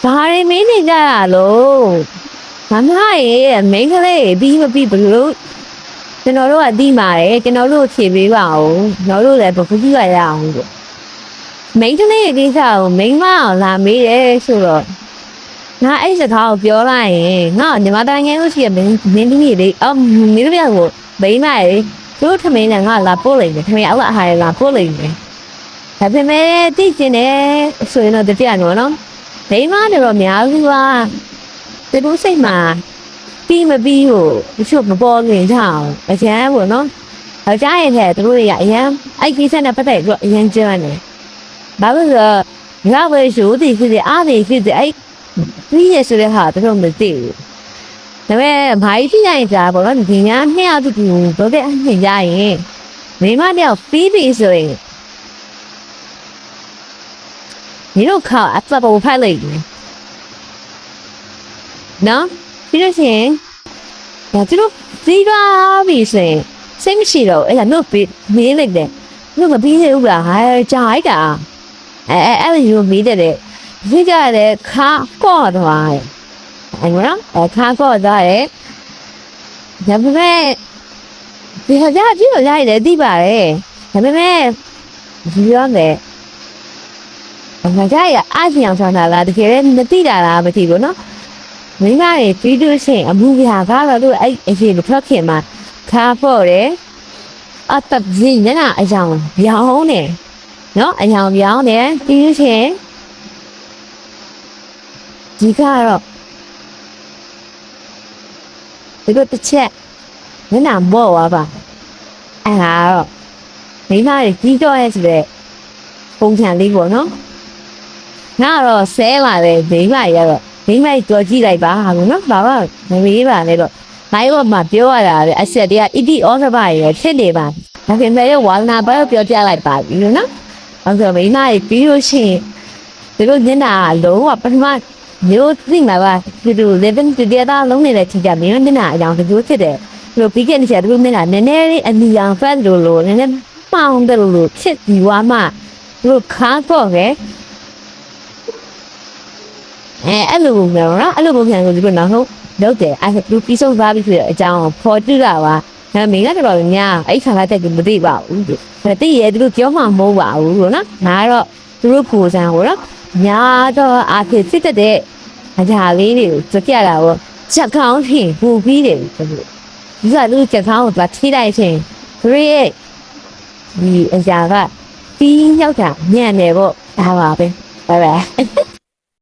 ဘာတွေမင်းနေကြရလို့မမရဲ့မိန်းကလေးပြီးမပြီးဘလို့ကျွန်တော်တို့ကသိပါတယ်ကျွန်တော်တို့ဖြေပေးပါဦးကျွန်တော်တို့လည်းဘခုကြီးရရအောင်လို့မိန်းကလေးကိစ္စကိုမိန်းမအောင်လာမေးတယ်ဆိုတော့ငါအဲ့စကားကိုပြောလိုက်ရင်ငါညီမတိုင်းငယ်လို့ရှိရမင်းသမီးလေးအော်မင်းတို့ပြောကိုမိန်းမရေသူ့ထမင်းနဲ့ငါလာပို့လိုက်တယ်ထမင်းအောက်ဟာလာပို့လိုက်တယ်ဒါပေမဲ့သိကျင်တယ်ဆိုရင်တော့တရားနော်မိန်းမတွေတော့များစုကသူတို့စိတ်မှာပြီးမပြီးကိုတချို့မပေါ်ခင်ကြအောင်အကျန်းပေါ့နော်။အကြမ်းရဲ့သူတို့တွေကအရန်အဲ့ကိစ္စနဲ့ပတ်သက်ပြီးအရန်ကြမ်းတယ်။ဘာလို့လဲငါပဲရှိုးတည်ဖြစ်တဲ့အားတွေဖြစ်တဲ့အဲ့ပြီးရဆိုတဲ့ဟာတို့မသိဘူး။ဒါပေမဲ့ဘာကြီးဖြစ်ရင်ကြာပေါ့နော်ဒီညာနှစ်ယောက်တူတူတော့တဲ့အမြင်ကြရင်မိမတယောက်ပြီးပြီဆိုရင်你都靠啊，这不拍了呢？喏，这个钱，呀，这个比谁，谁不知道？哎呀，那比没那个，那个比那个还加一个啊，有比的嘞，这个嘞卡高的话，哎么啦，卡高的嘞，要不然，你好像只有在的地方嘞，要不然，是这样的。ငါကြရအားစီအောင်ဆောင်တာလားတကယ်လည်းမသိတာလားမသိဘူးနော်မိမတွေပြီးလို့ရှိရင်အမှုပြာကတော့သူအဲ့အဖြစ်ဖက်ခင်မှာခါဖို့တယ်အတပ်ကြီးညနာအကြောင်းပြောင်းတယ်နော်အကြောင်းပြောင်းတယ်ပြီးလို့ရှိရင်ဒီကတော့ဒီလိုတစ်ချက်ညနာမော့သွားပါအဲ့ဒါတော့မိမတွေကြီးတော့ရဲ့ဆိုတဲ့ပုံစံလေးပေါ့နော်ငါတော့ဆဲလာတယ်မိမရတော့မိမကြော်ကြည့်လိုက်ပါဟာလို့နော်ဘာမှမမေးပါနဲ့တော့နိုင်တော့မှပြောရတာပဲအဆက်တည်းကဣတိဩသဘရဖြစ်နေပါဒါပေမဲ့ဝါလနာဘာပြောပြလိုက်ပါပြီနော်အဲ့တော့မိမပြီးလို့ရှိရင်ဒီလိုညနာလုံးဝပထမမျိုးသိမှာပါဒီလို living together လုံးနေတဲ့ချိန်ကြမင်းညနာအကြောင်းဒီလိုဖြစ်တယ်ဒီလိုပြီးခဲ့တဲ့ချိန်ဒီလိုညနာနည်းနည်းလေးအနီအောင်ဖတ်လို့နည်းနည်းပေါင်းတယ်လို့ဖြစ်ပြီးွားမှဒီလိုခါတော့ပဲအဲ့လိုမျိုးနော်အဲ့လိုပုံစံကိုဒီလိုနောက်ဆုံးလုပ်တယ်အဲ့ဒါပြီးဆုံးသွားပြီဆိုတဲ့အကြောင်းဖော်ပြတာပါဒါမင်းကတော့ညာအဲ့ခါလာတဲ့ကမသိပါဘူးဒါသိရဲသူတို့ပြောမှမဟုတ်ပါဘူးလို့နော်ငါကတော့သူတို့ပုံစံကိုနော်ညာတော့အဖြစ်စစ်တဲ့အရာလေးတွေကိုကြက်တာပေါ့ချက်ခေါင်းထင်ပူပြီးတယ်သူတို့ဒီကလူချက်ခေါင်းကိုထိလိုက်ချင်းသူရဲ့ဒီအရာကပြီးရောက်တာညံ့တယ်ပေါ့ဒါပါပဲ拜拜。